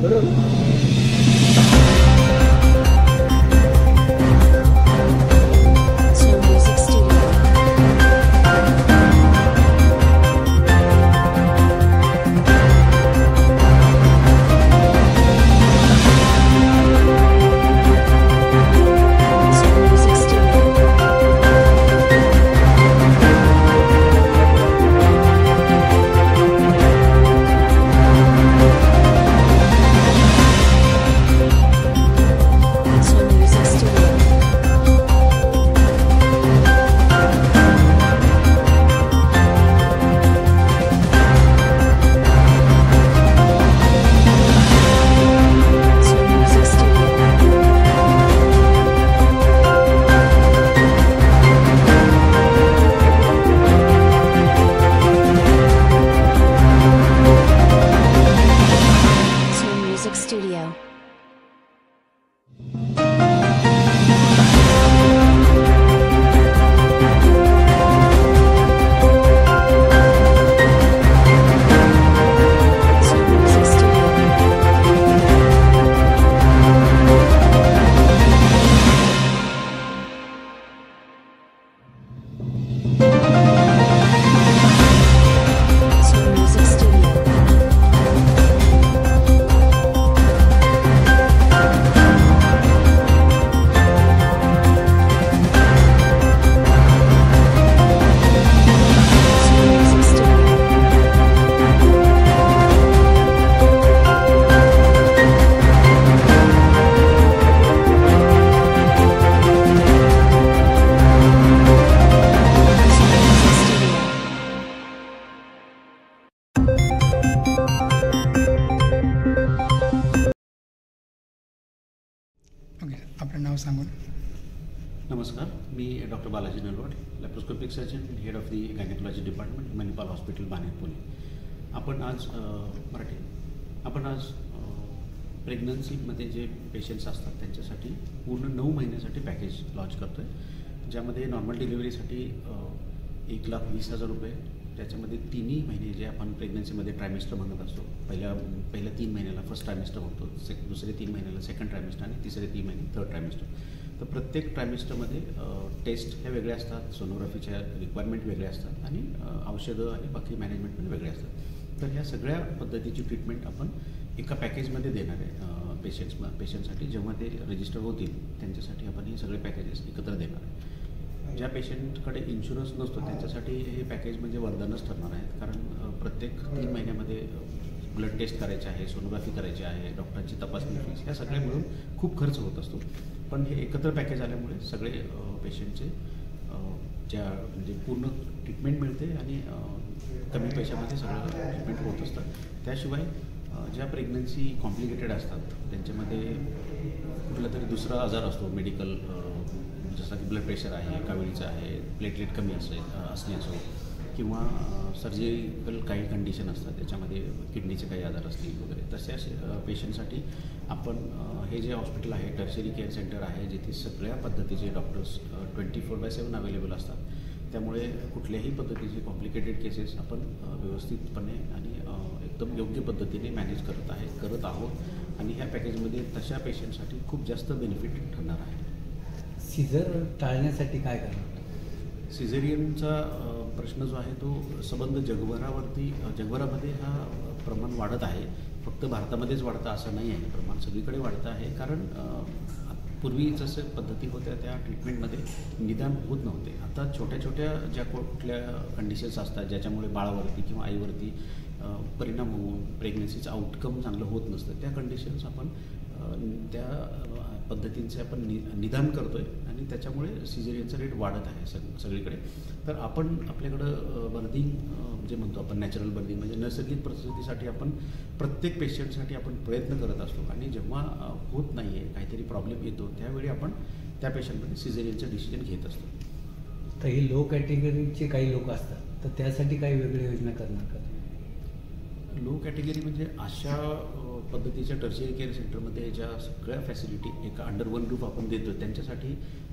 बरोबर. आपलं नाव सांगून. नमस्कार, मी doctor Balaji Nalwat, laparoscopic surgeon, head of the gynaecology department, Manipal hospital, Baner, Pune. आपण आज प्रेग्नन्सीमध्ये जे पेशंट्स असतात त्यांच्यासाठी पूर्ण 9 महिन्यासाठी पॅकेज लॉन्च करतो आहे, ज्यामध्ये नॉर्मल डिलिव्हरीसाठी 1,20,000 रुपये, त्याच्यामध्ये 3 महिने जे आपण प्रेग्नन्सीमध्ये ट्रायमेस्टर म्हणत असतो, पहिल्या 3 महिन्याला फर्स्ट ट्रायमेस्टर म्हणतो, दुसरे 3 महिन्याला सेकंड ट्रायमेस्टर आणि तिसरे 3 महिने थर्ड ट्रायमेस्टर. तर प्रत्येक ट्रायमेस्टरमध्ये टेस्ट ह्या वेगळ्या असतात, सोनोग्राफीच्या रिक्वायरमेंट वेगळ्या असतात आणि औषधं आणि बाकी मॅनेजमेंट पण वेगळे असतात. तर ह्या सगळ्या पद्धतीची ट्रीटमेंट आपण एका पॅकेजमध्ये देणार आहे पेशंटसाठी. जेव्हा ते रजिस्टर होतील त्यांच्यासाठी आपण हे सगळे पॅकेजेस एकत्र देणार आहे. ज्या पेशंटकडे इन्शुरन्स नसतो त्यांच्यासाठी हे पॅकेज म्हणजे वरदानच ठरणार आहे, कारण प्रत्येक 3 महिन्यामध्ये ब्लड टेस्ट करायचे आहे, सोनोग्राफी करायची आहे, डॉक्टरांची तपासणी फीस, ह्या सगळ्या मिळून खूप खर्च होत असतो. पण हे एकत्र पॅकेज आल्यामुळे सगळे पेशंटचे म्हणजे पूर्ण ट्रीटमेंट मिळते आणि कमी पैशामध्ये सगळं ट्रीटमेंट होत असतं. त्याशिवाय ज्या प्रेग्नन्सी कॉम्प्लिकेटेड असतात त्यांच्यामध्ये कुठला तरी दुसरा आजार असतो मेडिकल, जसं की ब्लड प्रेशर आहे, काविळीचं आहे, प्लेटलेट कमी असणे असो, किंवा सर्जिकल काही कंडिशन असतात त्याच्यामध्ये किडनीचे काही आजार असतील वगैरे, तशा पेशंटसाठी आपण हे जे हॉस्पिटल आहे टर्शरी केअर सेंटर आहे, जिथे सगळ्या पद्धतीचे डॉक्टर्स 24/7 अवेलेबल असतात. त्यामुळे कुठल्याही पद्धतीचे कॉम्प्लिकेटेड केसेस आपण व्यवस्थितपणे आणि एकदम योग्य पद्धतीने मॅनेज करत आहोत आणि ह्या पॅकेजमध्ये तशा पेशंटसाठी खूप जास्त बेनिफिट ठरणार आहे. सिझर टाळण्यासाठी काय करणार? सिझेरियनचा प्रश्न जो आहे तो संबंध जगभरामध्ये हा प्रमाण वाढत आहे. फक्त भारतामध्येच वाढतं असं नाही आहे, प्रमाण सगळीकडे वाढतं आहे. कारण पूर्वी जसं पद्धती होत्या त्या ट्रीटमेंटमध्ये निदान होत नव्हते. आता छोट्या छोट्या ज्या कुठल्या कंडिशन्स असतात ज्याच्यामुळे बाळावरती किंवा आईवरती परिणाम होऊन प्रेग्नन्सीचं आउटकम चांगलं होत नसतं, त्या कंडिशन्स आपण त्या पद्धतींचे आपण निदान करतो आहे आणि त्याच्यामुळे सिझेरियनचा रेट वाढत आहे सगळीकडे. तर आपण आपल्याकडं बर्थिंग जे म्हणतो आपण नॅचरल बर्थिंग म्हणजे नैसर्गिक परिस्थितीसाठी आपण प्रत्येक पेशंटसाठी आपण प्रयत्न करत असतो आणि जेव्हा होत नाही आहे, काहीतरी प्रॉब्लेम येतो, त्यावेळी आपण त्या पेशंटमध्ये सिझेरियनचं डिसिजन घेत असतो. तर ही लो कॅटेगरीचे काही लोक असतात, तर त्यासाठी काही वेगळी योजना करणार का? लो कॅटेगरी म्हणजे अशा पद्धतीच्या टर्शियरी केअर सेंटरमध्ये ज्या सगळ्या फॅसिलिटी एका अंडर वन रूफ आपण देतो, त्यांच्यासाठी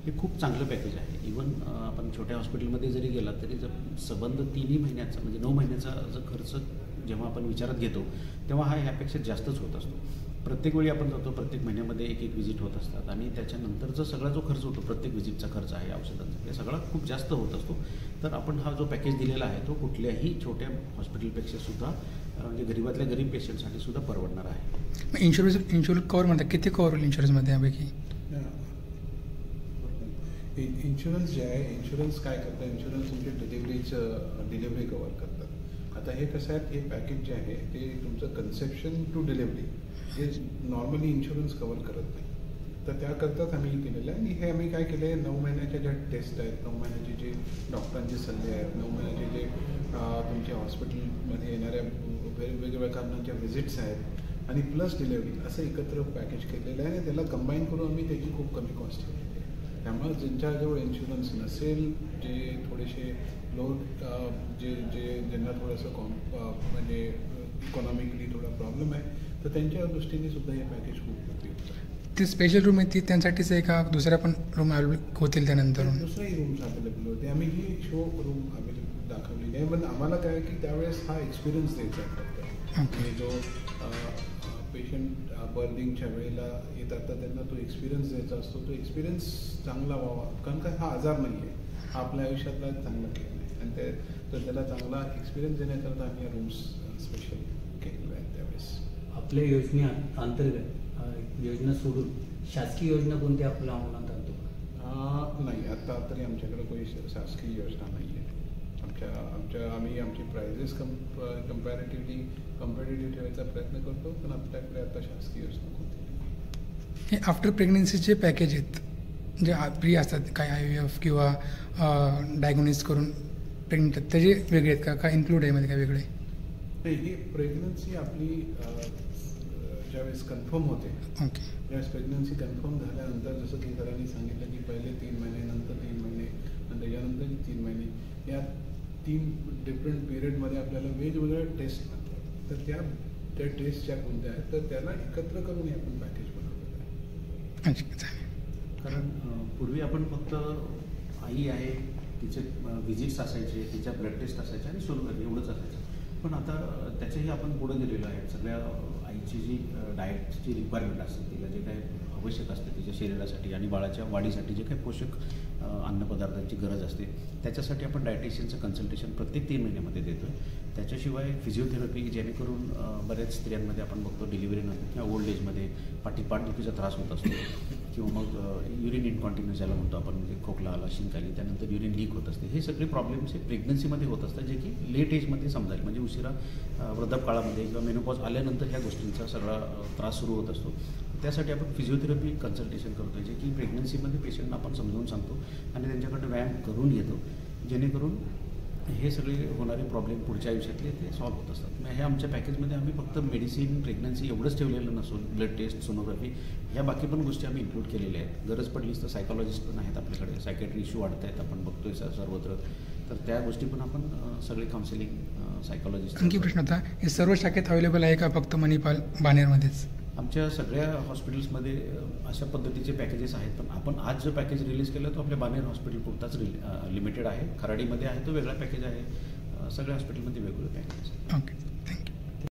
हे खूप चांगलं पॅकेज आहे. इवन आपण छोट्या हॉस्पिटलमध्ये जरी गेला तरी जर संबंध 3 महिन्याचा म्हणजे 9 महिन्याचा जर खर्च जेव्हा आपण विचारात घेतो तेव्हा हा ह्यापेक्षा जास्तच होत असतो. प्रत्येक वेळी आपण जातो, प्रत्येक महिन्यामध्ये एक व्हिजिट होत असतात आणि त्याच्यानंतरचा सगळा जो खर्च होतो, प्रत्येक व्हिजिटचा खर्च आहे औषधांचा, हे सगळा खूप जास्त होत असतो. तर आपण हा जो पॅकेज दिलेला आहे तो कुठल्याही छोट्या हॉस्पिटलपेक्षा सुद्धा म्हणजे गरीबातल्या गरीब पेशंटसाठी सुद्धा परवडणार आहे. इन्शुरन्स कवर म्हणतात, किती कवर होईल इन्शुरन्समध्ये यापैकी? इन्शुरन्स जे आहे, इन्शुरन्स काय करतं, इन्शुरन्स तुमचे डिलिव्हरी कवर करतात. आता हे कसं आहे, हे पॅकेज जे आहे ते तुमचं कन्सेप्शन टू डिलिव्हरी हे नॉर्मली इन्शुरन्स कवर करत नाही. तर त्याकरताच आम्ही केलेलं आहे. आणि हे आम्ही काय केलं आहे, 9 महिन्याच्या ज्या टेस्ट आहेत, 9 महिन्याचे जे डॉक्टरांचे सल्ले आहेत, 9 महिन्याचे जे तुमच्या हॉस्पिटलमध्ये येणाऱ्या वेगवेगळ्या कारणांच्या व्हिजिट्स आहेत आणि प्लस डिलिव्हरी असं एकत्र पॅकेज केलेलं आहे. आणि त्याला कंबाईन करून आम्ही त्याची खूप कमी कॉस्ट केलेली आहे. त्यामुळे ज्यांच्याजवळ इन्शुरन्स नसेल, जे थोडेसे लो ज्यांना थोडंसं म्हणजे इकॉनॉमिकली थोडा प्रॉब्लेम आहे, तर त्यांच्या दृष्टीने सुद्धा हे पॅकेज खूप उपयुक्त आहे. ती स्पेशल रूम आहे ती त्यांसाठीच आहे का दुसऱ्या पण रूम अवेलेबल होतील त्यानंतर? दुसऱ्याही रूम्स अवेलेबल होते. आम्ही ही शो रूम अवेलेबल दाखवलेली आहे. पण आम्हाला काय आहे की त्यावेळेस हा एक्सपिरियन्स द्यायचा आहे फक्त. आणि जो पेशंट बर्निंगच्या वेळेला येतात तर त्यांना तो एक्सपिरियन्स द्यायचा असतो. तो एक्सपिरियन्स चांगला व्हावा, कारण का हा आजार नाही आहे, हा आपल्या आयुष्यातला चांगला केला आहे. आणि तर त्याला चांगला एक्सपिरियन्स देण्याकरता आम्ही या रूम्स स्पेशल केलेल्या आहेत. त्यावेळेस आपल्या योजने अंतर्गत योजना सोडून शासकीय योजना कोणत्या आपल्या अंमलात आणतो? नाही, आता तरी आमच्याकडे काही शासकीय योजना नाही आहे. आमची प्राइजेस कम्पॅरेटिव्ह ठेवायचा प्रयत्न करतो, पण आपल्याकडे आता शासकीय योजना कोणती नाही. हे आफ्टर प्रेग्नन्सीचे पॅकेज आहेत जे प्री असतात, काय IVF किंवा डायग्नोसिस करून प्रेग्नेंट आहेत, त्याचे वेगळे आहेत का इन्क्लूड आहे मध्ये काय वेगळे? नाही, ही प्रेग्नन्सी आपली ज्यावेळेस कन्फर्म होते, ओके, ज्यावेळेस प्रेग्नन्सी कन्फर्म झाल्यानंतर जसं की सरांनी सांगितलं की पहिले 3 महिने, नंतर 3 महिने आणि त्याच्यानंतर 3 महिने, या 3 डिफरंट पिरियडमध्ये आपल्याला वेगवेगळ्या टेस्ट लागतात. तर त्या टेस्ट ज्या कोणत्या आहेत तर त्याला एकत्र करून आपण पॅकेज बनवलेलं आहे. अच्छा, चालेल. कारण पूर्वी आपण फक्त आई आहे, तिचे व्हिजिट्स असायचे, तिच्या ब्लड टेस्ट असायच्या आणि सुरू एवढंच असायचं. पण आता त्याच्याही आपण पुढे गेलेलो आहे. सगळ्या आईची जी डाएटची रिक्वायरमेंट असते, तिला जे काही आवश्यक असते तिच्या शरीरासाठी आणि बाळाच्या वाढीसाठी जे काही पोषक अन्नपदार्थांची गरज असते, त्याच्यासाठी आपण डायटिशियनचं कन्सल्टेशन प्रत्येक 3 महिन्यामध्ये देतो आहे. त्याच्याशिवाय फिजिओथेरपी, जेणेकरून बऱ्याच स्त्रियांमध्ये आपण बघतो डिलिव्हरीनंतर किंवा ओल्ड एजमध्ये पाठदुखीचा त्रास होत असतो किंवा मग युरिन इनकॉन्टिन्यूस ज्याला म्हणतो आपण, म्हणजे खोकला आला, शिंक आली, त्यानंतर युरिन लीक होत असते. हे सगळे प्रॉब्लेम्स हे प्रेग्नन्सीमध्ये होत असतात, जे की लेट एजमध्ये समजायला म्हणजे उशिरा वृद्धापकाळामध्ये किंवा मेनोपॉज आल्यानंतर ह्या गोष्टींचा सगळा त्रास सुरू होत असतो. त्यासाठी आपण फिजिओथेरपी कन्सल्टेशन करतो, जे की प्रेग्नन्सीमध्ये पेशंटना आपण समजावून सांगतो आणि त्यांच्याकडनं व्यायाम करून घेतो, जेणेकरून हे सगळे होणारे प्रॉब्लेम पुढच्या आयुष्यातले ते सॉल्व्ह होत असतात. मग हे आमच्या पॅकेजमध्ये आम्ही फक्त मेडिसिन, प्रेग्नन्सी एवढंच ठेवलेलं नसून ब्लड टेस्ट, सोनोग्राफी ह्या बाकी पण गोष्टी आम्ही इन्क्लूड केलेल्या आहेत. गरज पडलीच तर सायकॉलॉजिस्ट पण आहेत आपल्याकडे, सायकॅट्री इश्यू वाढत आहेत, आपण बघतोय सर्वत्र, तर त्या गोष्टी पण आपण सगळे काउन्सिलिंग सायकॉलॉजिस्ट. आणखी प्रश्न होता, हे सर्व शाखेत अवेलेबल आहे का फक्त मणिपाल बाणेरमध्येच? आमच्या सगळ्या हॉस्पिटल्समध्ये अशा पद्धतीचे पॅकेजेस आहेत. पण आपण आज जो पॅकेज रिलीज केला तो आपल्या बाणेर हॉस्पिटल पुरताच लिमिटेड आहे. खराडीमध्ये आहे तो वेगळा पॅकेज आहे. सगळ्या हॉस्पिटलमध्ये वेगवेगळे पॅकेजेस आहेत. ओके.